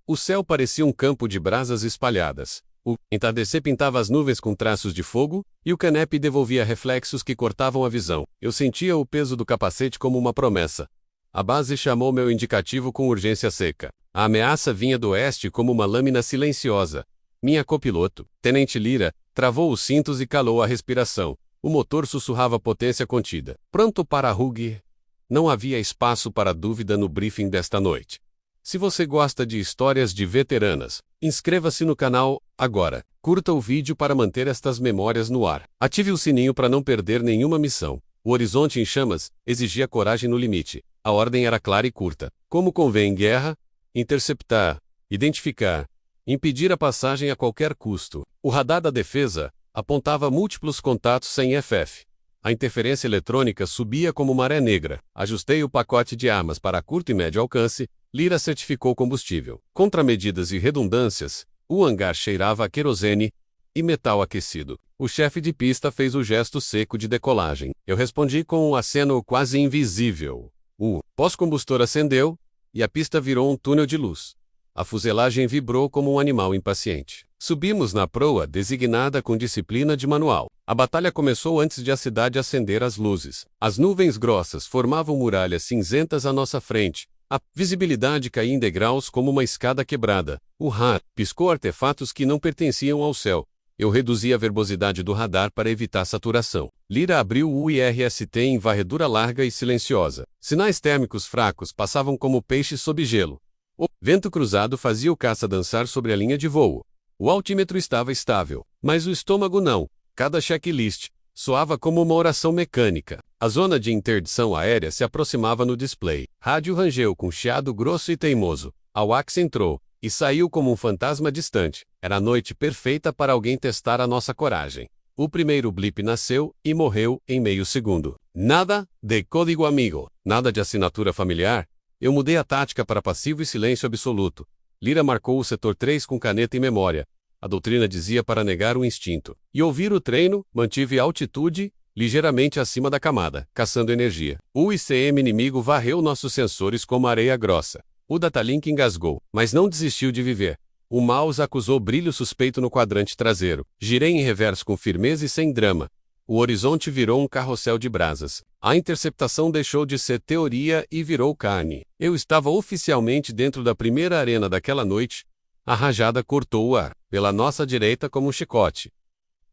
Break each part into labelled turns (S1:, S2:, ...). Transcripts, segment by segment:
S1: O céu parecia um campo de brasas espalhadas. O entardecer pintava as nuvens com traços de fogo, e o canepe devolvia reflexos que cortavam a visão. Eu sentia o peso do capacete como uma promessa. A base chamou meu indicativo com urgência seca. A ameaça vinha do oeste como uma lâmina silenciosa. Minha copiloto, Tenente Lyra, travou os cintos e calou a respiração. O motor sussurrava potência contida. Pronto para Hugh? Não havia espaço para dúvida no briefing desta noite. Se você gosta de histórias de veteranas, inscreva-se no canal agora. Curta o vídeo para manter estas memórias no ar. Ative o sininho para não perder nenhuma missão. O horizonte em chamas exigia coragem no limite. A ordem era clara e curta. Como convém em guerra, interceptar, identificar, impedir a passagem a qualquer custo. O radar da defesa apontava múltiplos contatos sem FF. A interferência eletrônica subia como maré negra. Ajustei o pacote de armas para curto e médio alcance. Lyra certificou combustível. Contra medidas e redundâncias, o hangar cheirava a querosene e metal aquecido. O chefe de pista fez o gesto seco de decolagem. Eu respondi com um aceno quase invisível. O pós-combustor acendeu e a pista virou um túnel de luz. A fuselagem vibrou como um animal impaciente. Subimos na proa designada com disciplina de manual. A batalha começou antes de a cidade acender as luzes. As nuvens grossas formavam muralhas cinzentas à nossa frente. A visibilidade caía em degraus como uma escada quebrada. O radar piscou artefatos que não pertenciam ao céu. Eu reduzi a verbosidade do radar para evitar saturação. Lyra abriu o IRST em varredura larga e silenciosa. Sinais térmicos fracos passavam como peixes sob gelo. O vento cruzado fazia o caça dançar sobre a linha de voo. O altímetro estava estável, mas o estômago não. Cada checklist soava como uma oração mecânica. A zona de interdição aérea se aproximava no display. Rádio rangeu com chiado grosso e teimoso. A WAX entrou e saiu como um fantasma distante. Era a noite perfeita para alguém testar a nossa coragem. O primeiro blip nasceu e morreu em meio segundo. Nada de código amigo, nada de assinatura familiar. Eu mudei a tática para passivo e silêncio absoluto. Lyra marcou o setor 3 com caneta e memória. A doutrina dizia para negar o instinto. E ouvir o treino, mantive a altitude ligeiramente acima da camada, caçando energia. O ICM inimigo varreu nossos sensores como areia grossa. O datalink engasgou, mas não desistiu de viver. O mouse acusou brilho suspeito no quadrante traseiro. Girei em reverso com firmeza e sem drama. O horizonte virou um carrossel de brasas. A interceptação deixou de ser teoria e virou carne. Eu estava oficialmente dentro da primeira arena daquela noite. A rajada cortou o ar, pela nossa direita como um chicote.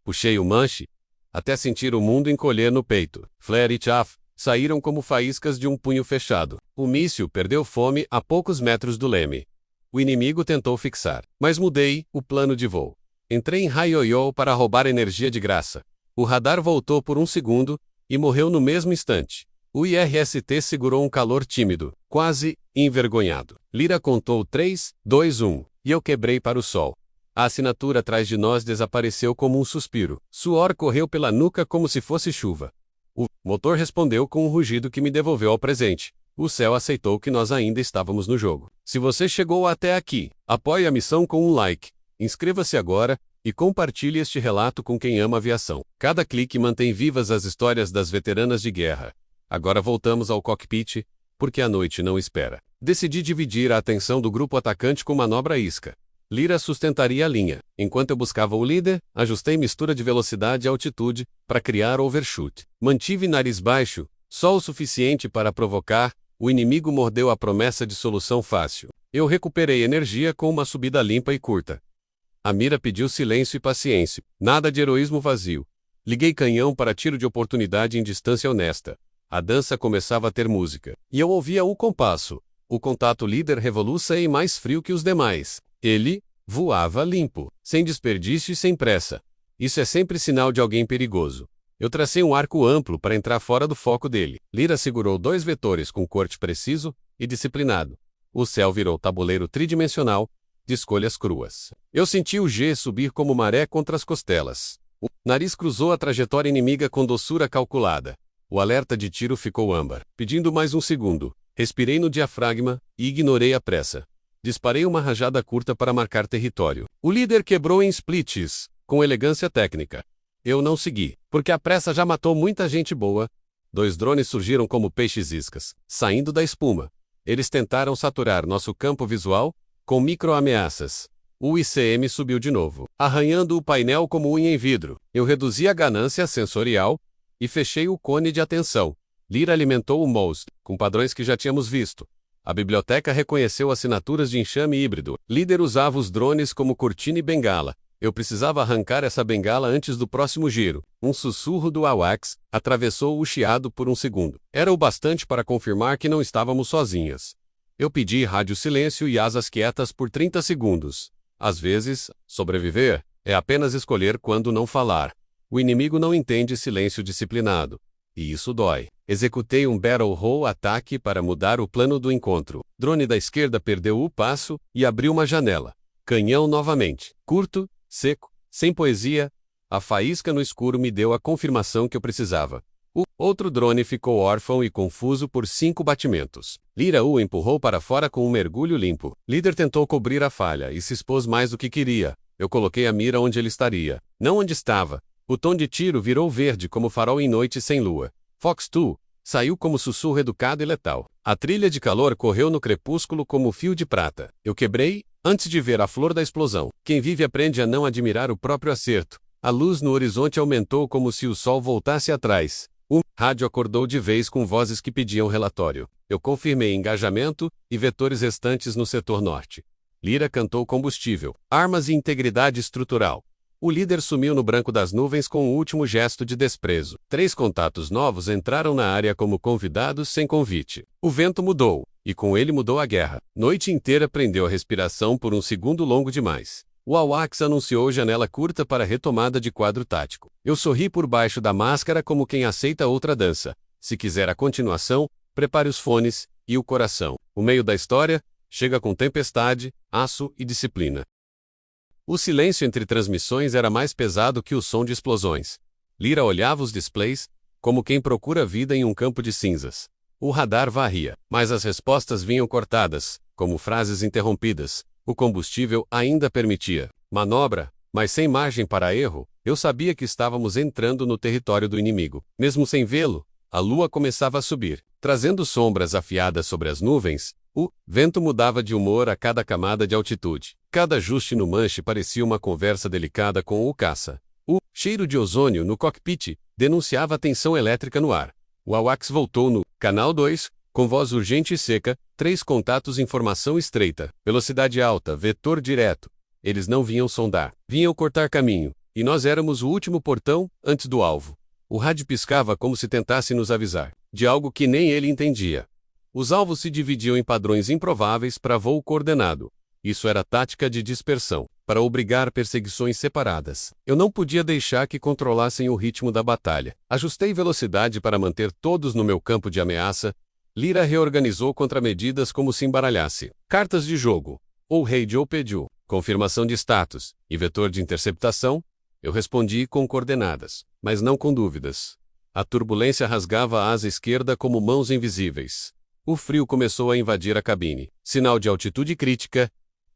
S1: Puxei o manche, até sentir o mundo encolher no peito. Flare e chaff saíram como faíscas de um punho fechado. O míssil perdeu fome a poucos metros do leme. O inimigo tentou fixar, mas mudei o plano de voo. Entrei em raio-yo para roubar energia de graça. O radar voltou por um segundo e morreu no mesmo instante. O IRST segurou um calor tímido, quase envergonhado. Lyra contou 3, 2, 1, e eu quebrei para o sol. A assinatura atrás de nós desapareceu como um suspiro. Suor correu pela nuca como se fosse chuva. O motor respondeu com um rugido que me devolveu ao presente. O céu aceitou que nós ainda estávamos no jogo. Se você chegou até aqui, apoie a missão com um like. Inscreva-se agora e compartilhe este relato com quem ama aviação. Cada clique mantém vivas as histórias das veteranas de guerra. Agora voltamos ao cockpit, porque a noite não espera. Decidi dividir a atenção do grupo atacante com manobra isca. Lyra sustentaria a linha. Enquanto eu buscava o líder, ajustei mistura de velocidade e altitude para criar overshoot. Mantive nariz baixo, só o suficiente para provocar. O inimigo mordeu a promessa de solução fácil. Eu recuperei energia com uma subida limpa e curta. A mira pediu silêncio e paciência. Nada de heroísmo vazio. Liguei canhão para tiro de oportunidade em distância honesta. A dança começava a ter música. E eu ouvia o compasso. O contato líder revoluça e mais frio que os demais. Ele voava limpo, sem desperdício e sem pressa. Isso é sempre sinal de alguém perigoso. Eu tracei um arco amplo para entrar fora do foco dele. Lyra segurou 2 vetores com corte preciso e disciplinado. O céu virou tabuleiro tridimensional, de escolhas cruas. Eu senti o G subir como maré contra as costelas. O nariz cruzou a trajetória inimiga com doçura calculada. O alerta de tiro ficou âmbar, pedindo mais um segundo. Respirei no diafragma e ignorei a pressa. Disparei uma rajada curta para marcar território. O líder quebrou em splits, com elegância técnica. Eu não segui, porque a pressa já matou muita gente boa. 2 drones surgiram como peixes iscas, saindo da espuma. Eles tentaram saturar nosso campo visual, com micro-ameaças. O ICM subiu de novo, arranhando o painel como unha em vidro. Eu reduzi a ganância sensorial e fechei o cone de atenção. Lyra alimentou o mouse, com padrões que já tínhamos visto. A biblioteca reconheceu assinaturas de enxame híbrido. Líder usava os drones como cortina e bengala. Eu precisava arrancar essa bengala antes do próximo giro. Um sussurro do AWACS atravessou o chiado por um segundo. Era o bastante para confirmar que não estávamos sozinhas. Eu pedi rádio silêncio e asas quietas por 30 segundos. Às vezes, sobreviver é apenas escolher quando não falar. O inimigo não entende silêncio disciplinado. E isso dói. Executei um Battle Roll ataque para mudar o plano do encontro. Drone da esquerda perdeu o passo e abriu uma janela. Canhão novamente. Curto, seco, sem poesia. A faísca no escuro me deu a confirmação que eu precisava. O outro drone ficou órfão e confuso por 5 batimentos. Lyra o empurrou para fora com um mergulho limpo. Líder tentou cobrir a falha e se expôs mais do que queria. Eu coloquei a mira onde ele estaria, não onde estava. O tom de tiro virou verde como farol em noite sem lua. Fox 2 saiu como sussurro educado e letal. A trilha de calor correu no crepúsculo como fio de prata. Eu quebrei, antes de ver a flor da explosão. Quem vive aprende a não admirar o próprio acerto. A luz no horizonte aumentou como se o sol voltasse atrás. O rádio acordou de vez com vozes que pediam relatório. Eu confirmei engajamento e vetores restantes no setor norte. Lyra cantou combustível, armas e integridade estrutural. O líder sumiu no branco das nuvens com o último gesto de desprezo. 3 contatos novos entraram na área como convidados sem convite. O vento mudou, e com ele mudou a guerra. Noite inteira prendeu a respiração por um segundo longo demais. O AWACS anunciou janela curta para retomada de quadro tático. Eu sorri por baixo da máscara como quem aceita outra dança. Se quiser a continuação, prepare os fones e o coração. O meio da história chega com tempestade, aço e disciplina. O silêncio entre transmissões era mais pesado que o som de explosões. Lyra olhava os displays, como quem procura vida em um campo de cinzas. O radar varria, mas as respostas vinham cortadas, como frases interrompidas. O combustível ainda permitia manobra, mas sem margem para erro. Eu sabia que estávamos entrando no território do inimigo. Mesmo sem vê-lo, a lua começava a subir, trazendo sombras afiadas sobre as nuvens. O vento mudava de humor a cada camada de altitude. Cada ajuste no manche parecia uma conversa delicada com o caça. O cheiro de ozônio no cockpit denunciava a tensão elétrica no ar. O AWACS voltou no canal 2, com voz urgente e seca, 3 contatos informação estreita, velocidade alta, vetor direto. Eles não vinham sondar, vinham cortar caminho, e nós éramos o último portão, antes do alvo. O rádio piscava como se tentasse nos avisar, de algo que nem ele entendia. Os alvos se dividiam em padrões improváveis para voo coordenado. Isso era tática de dispersão, para obrigar perseguições separadas. Eu não podia deixar que controlassem o ritmo da batalha. Ajustei velocidade para manter todos no meu campo de ameaça. Lyra reorganizou contramedidas como se embaralhasse. Cartas de jogo, ou radio pediu, confirmação de status, e vetor de interceptação. Eu respondi com coordenadas, mas não com dúvidas. A turbulência rasgava a asa esquerda como mãos invisíveis. O frio começou a invadir a cabine. Sinal de altitude crítica.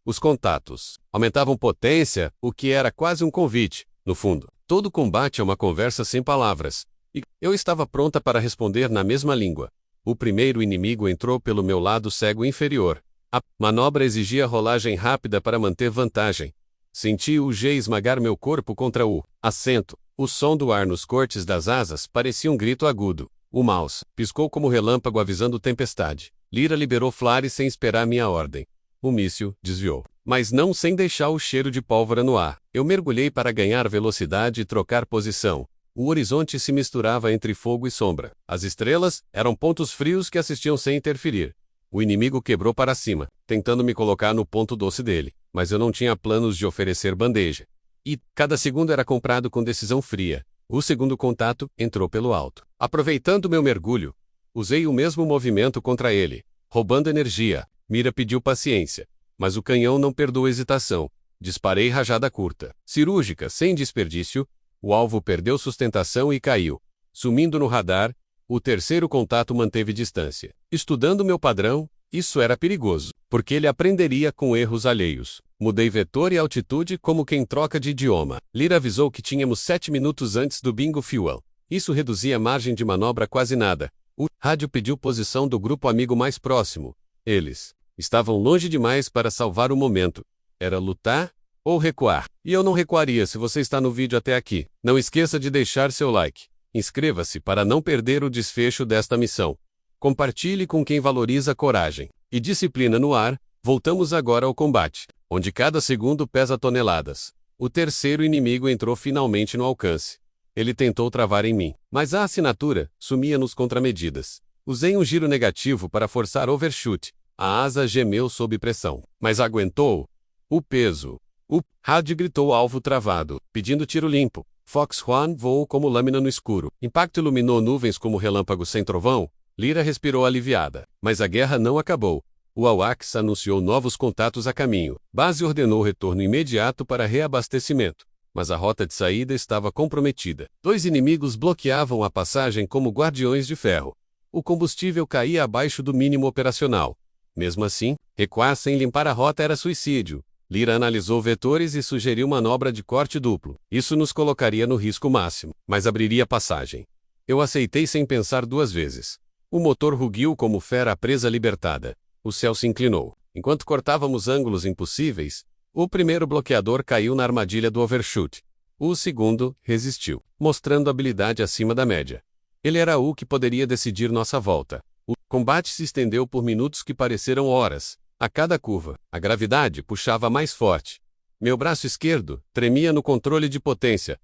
S1: Os contatos aumentavam potência, o que era quase um convite. No fundo, todo combate é uma conversa sem palavras. E eu estava pronta para responder na mesma língua. O primeiro inimigo entrou pelo meu lado cego inferior. A manobra exigia rolagem rápida para manter vantagem. Senti o G esmagar meu corpo contra o assento. O som do ar nos cortes das asas parecia um grito agudo. O mouse piscou como relâmpago avisando tempestade. Lyra liberou flares sem esperar minha ordem. O míssil desviou, mas não sem deixar o cheiro de pólvora no ar. Eu mergulhei para ganhar velocidade e trocar posição. O horizonte se misturava entre fogo e sombra. As estrelas eram pontos frios que assistiam sem interferir. O inimigo quebrou para cima, tentando me colocar no ponto doce dele, mas eu não tinha planos de oferecer bandeja. E cada segundo era comprado com decisão fria. O segundo contato entrou pelo alto. Aproveitando meu mergulho, usei o mesmo movimento contra ele, roubando energia. Mira pediu paciência, mas o canhão não perdoou hesitação. Disparei rajada curta, cirúrgica, sem desperdício. O alvo perdeu sustentação e caiu. Sumindo no radar, o terceiro contato manteve distância. Estudando meu padrão, isso era perigoso, porque ele aprenderia com erros alheios. Mudei vetor e altitude como quem troca de idioma. Lyra avisou que tínhamos 7 minutos antes do bingo fuel. Isso reduzia a margem de manobra quase nada. O rádio pediu posição do grupo amigo mais próximo. Eles Estavam longe demais para salvar o momento. Era lutar ou recuar. E eu não recuaria se você está no vídeo até aqui. Não esqueça de deixar seu like. Inscreva-se para não perder o desfecho desta missão. Compartilhe com quem valoriza coragem e disciplina no ar. Voltamos agora ao combate, onde cada segundo pesa toneladas. O terceiro inimigo entrou finalmente no alcance. Ele tentou travar em mim, mas a assinatura sumia nos contramedidas. Usei um giro negativo para forçar overshoot. A asa gemeu sob pressão, mas aguentou. O peso. O rádio gritou alvo travado, pedindo tiro limpo. Fox One voou como lâmina no escuro. Impacto iluminou nuvens como relâmpago sem trovão. Lyra respirou aliviada. Mas a guerra não acabou. O AWACS anunciou novos contatos a caminho. Base ordenou retorno imediato para reabastecimento. Mas a rota de saída estava comprometida. 2 inimigos bloqueavam a passagem como guardiões de ferro. O combustível caía abaixo do mínimo operacional. Mesmo assim, recuar sem limpar a rota era suicídio. Lyra analisou vetores e sugeriu manobra de corte duplo. Isso nos colocaria no risco máximo, mas abriria passagem. Eu aceitei sem pensar 2 vezes. O motor rugiu como fera presa libertada. O céu se inclinou. Enquanto cortávamos ângulos impossíveis, o primeiro bloqueador caiu na armadilha do overshoot. O segundo resistiu, mostrando habilidade acima da média. Ele era o que poderia decidir nossa volta. O combate se estendeu por minutos que pareceram horas. A cada curva, a gravidade puxava mais forte. Meu braço esquerdo tremia no controle de potência.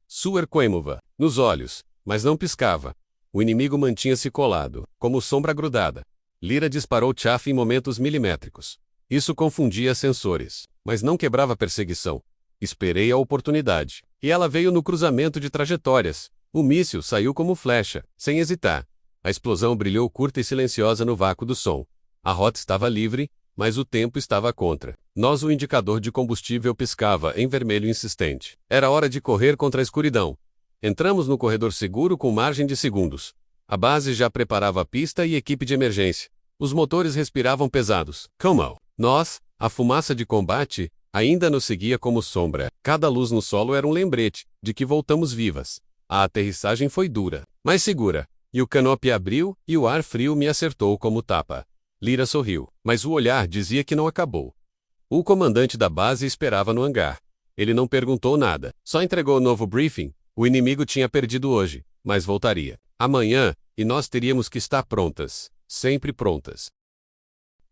S1: Suer Coimuva, nos olhos, mas não piscava. O inimigo mantinha-se colado, como sombra grudada. Lyra disparou chaff em momentos milimétricos. Isso confundia sensores, mas não quebrava a perseguição. Esperei a oportunidade, e ela veio no cruzamento de trajetórias. O míssil saiu como flecha, sem hesitar. A explosão brilhou curta e silenciosa no vácuo do som. A rota estava livre, mas o tempo estava contra. O indicador de combustível piscava em vermelho insistente. Era hora de correr contra a escuridão. Entramos no corredor seguro com margem de segundos. A base já preparava a pista e equipe de emergência. Os motores respiravam pesados. Como? A fumaça de combate, ainda nos seguia como sombra. Cada luz no solo era um lembrete de que voltamos vivas. A aterrissagem foi dura, mas segura. E o canopy abriu, e o ar frio me acertou como tapa. Lyra sorriu, mas o olhar dizia que não acabou. O comandante da base esperava no hangar. Ele não perguntou nada, só entregou o novo briefing. O inimigo tinha perdido hoje, mas voltaria amanhã, e nós teríamos que estar prontas, sempre prontas.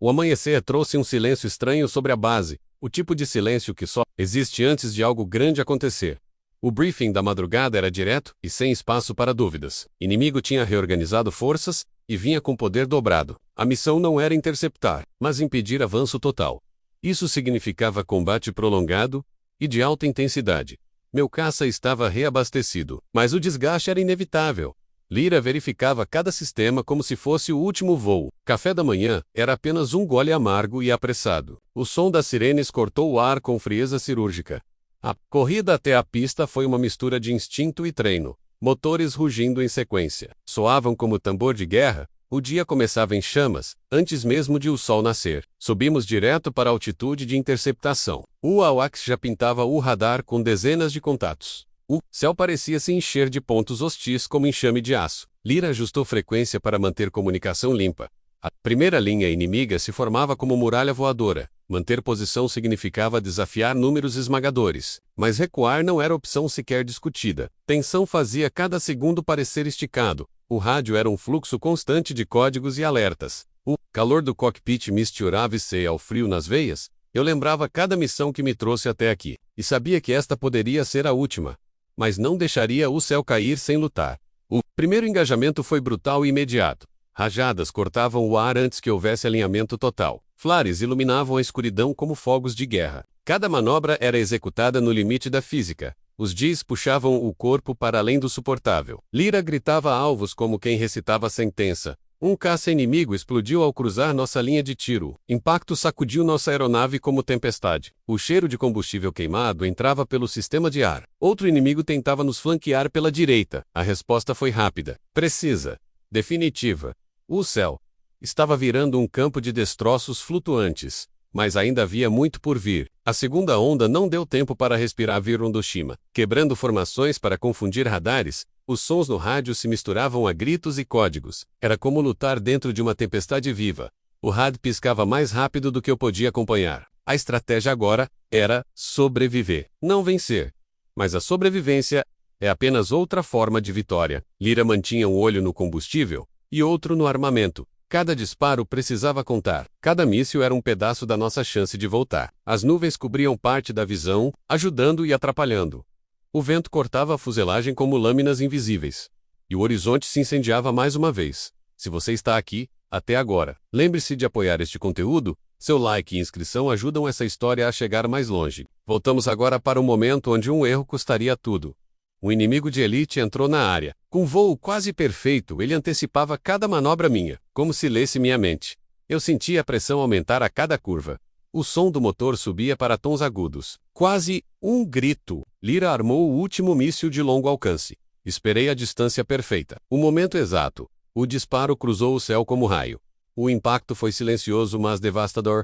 S1: O amanhecer trouxe um silêncio estranho sobre a base, o tipo de silêncio que só existe antes de algo grande acontecer. O briefing da madrugada era direto e sem espaço para dúvidas. O inimigo tinha reorganizado forças e vinha com poder dobrado. A missão não era interceptar, mas impedir avanço total. Isso significava combate prolongado e de alta intensidade. Meu caça estava reabastecido, mas o desgaste era inevitável. Lyra verificava cada sistema como se fosse o último voo. Café da manhã era apenas um gole amargo e apressado. O som das sirenes cortou o ar com frieza cirúrgica. A corrida até a pista foi uma mistura de instinto e treino. Motores rugindo em sequência. Soavam como tambor de guerra. O dia começava em chamas, antes mesmo de o sol nascer. Subimos direto para a altitude de interceptação. O AWACS já pintava o radar com dezenas de contatos. O céu parecia se encher de pontos hostis como enxame de aço. Lyra ajustou frequência para manter comunicação limpa. A primeira linha inimiga se formava como muralha voadora. Manter posição significava desafiar números esmagadores. Mas recuar não era opção sequer discutida. Tensão fazia cada segundo parecer esticado. O rádio era um fluxo constante de códigos e alertas. O calor do cockpit misturava-se ao frio nas veias. Eu lembrava cada missão que me trouxe até aqui. E sabia que esta poderia ser a última. Mas não deixaria o céu cair sem lutar. O primeiro engajamento foi brutal e imediato. Rajadas cortavam o ar antes que houvesse alinhamento total. Flares iluminavam a escuridão como fogos de guerra. Cada manobra era executada no limite da física. Os Gs puxavam o corpo para além do suportável. Lyra gritava alvos como quem recitava sentença. Um caça inimigo explodiu ao cruzar nossa linha de tiro. Impacto sacudiu nossa aeronave como tempestade. O cheiro de combustível queimado entrava pelo sistema de ar. Outro inimigo tentava nos flanquear pela direita. A resposta foi rápida, precisa, definitiva. O céu estava virando um campo de destroços flutuantes, mas ainda havia muito por vir. A segunda onda não deu tempo para respirar Hiroshima. Quebrando formações para confundir radares, os sons no rádio se misturavam a gritos e códigos. Era como lutar dentro de uma tempestade viva. O HUD piscava mais rápido do que eu podia acompanhar. A estratégia agora era sobreviver, não vencer. Mas a sobrevivência é apenas outra forma de vitória. Lyra mantinha um olho no combustível e outro no armamento. Cada disparo precisava contar. Cada míssil era um pedaço da nossa chance de voltar. As nuvens cobriam parte da visão, ajudando e atrapalhando. O vento cortava a fuselagem como lâminas invisíveis. E o horizonte se incendiava mais uma vez. Se você está aqui, até agora, lembre-se de apoiar este conteúdo. Seu like e inscrição ajudam essa história a chegar mais longe. Voltamos agora para o momento onde um erro custaria tudo. Um inimigo de elite entrou na área. Com voo quase perfeito, ele antecipava cada manobra minha, como se lesse minha mente. Eu sentia a pressão aumentar a cada curva. O som do motor subia para tons agudos. Quase um grito. Lyra armou o último míssil de longo alcance. Esperei a distância perfeita. O momento exato. O disparo cruzou o céu como raio. O impacto foi silencioso mas devastador.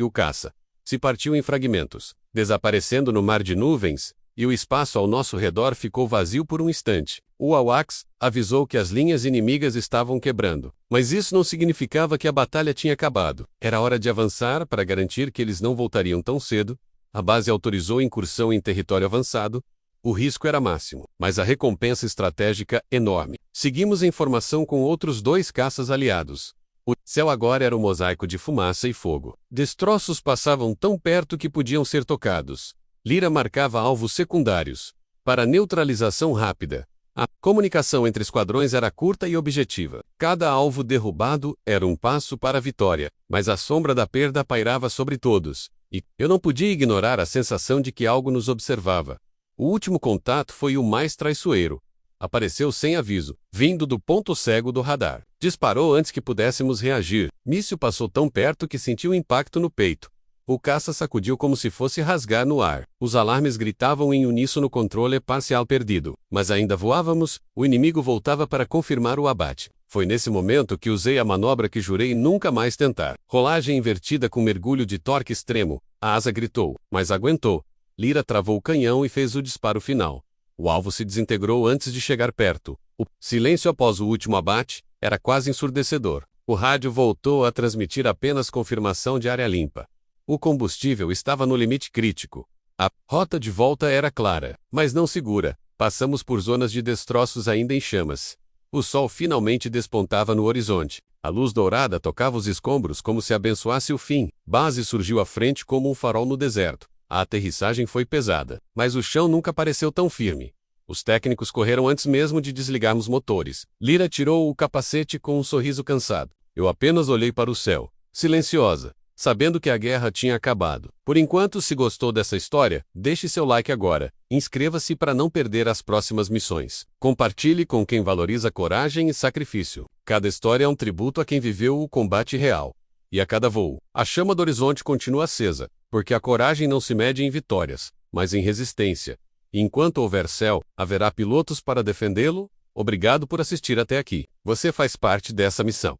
S1: O caça se partiu em fragmentos, desaparecendo no mar de nuvens, e o espaço ao nosso redor ficou vazio por um instante. O AWACS avisou que as linhas inimigas estavam quebrando. Mas isso não significava que a batalha tinha acabado. Era hora de avançar para garantir que eles não voltariam tão cedo. A base autorizou incursão em território avançado. O risco era máximo, mas a recompensa estratégica enorme. Seguimos em formação com outros 2 caças aliados. O céu agora era um mosaico de fumaça e fogo. Destroços passavam tão perto que podiam ser tocados. Lyra marcava alvos secundários. Para neutralização rápida. A comunicação entre esquadrões era curta e objetiva. Cada alvo derrubado era um passo para a vitória, mas a sombra da perda pairava sobre todos. E eu não podia ignorar a sensação de que algo nos observava. O último contato foi o mais traiçoeiro. Apareceu sem aviso, vindo do ponto cego do radar. Disparou antes que pudéssemos reagir. Míssil passou tão perto que senti o impacto no peito. O caça sacudiu como se fosse rasgar no ar. Os alarmes gritavam em uníssono, controle parcial perdido. Mas ainda voávamos, o inimigo voltava para confirmar o abate. Foi nesse momento que usei a manobra que jurei nunca mais tentar. Rolagem invertida com mergulho de torque extremo. A asa gritou, mas aguentou. Lyra travou o canhão e fez o disparo final. O alvo se desintegrou antes de chegar perto. O silêncio após o último abate era quase ensurdecedor. O rádio voltou a transmitir apenas confirmação de área limpa. O combustível estava no limite crítico. A rota de volta era clara, mas não segura. Passamos por zonas de destroços ainda em chamas. O sol finalmente despontava no horizonte. A luz dourada tocava os escombros como se abençoasse o fim. Base surgiu à frente como um farol no deserto. A aterrissagem foi pesada, mas o chão nunca pareceu tão firme. Os técnicos correram antes mesmo de desligarmos motores. Lyra tirou o capacete com um sorriso cansado. Eu apenas olhei para o céu, silenciosa, sabendo que a guerra tinha acabado. Por enquanto, se gostou dessa história, deixe seu like agora. Inscreva-se para não perder as próximas missões. Compartilhe com quem valoriza coragem e sacrifício. Cada história é um tributo a quem viveu o combate real. E a cada voo, a chama do horizonte continua acesa, porque a coragem não se mede em vitórias, mas em resistência. E enquanto houver céu, haverá pilotos para defendê-lo. Obrigado por assistir até aqui. Você faz parte dessa missão.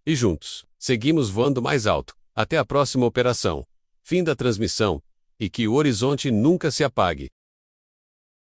S1: E juntos, seguimos voando mais alto. Até a próxima operação. Fim da transmissão. E que o horizonte nunca se apague.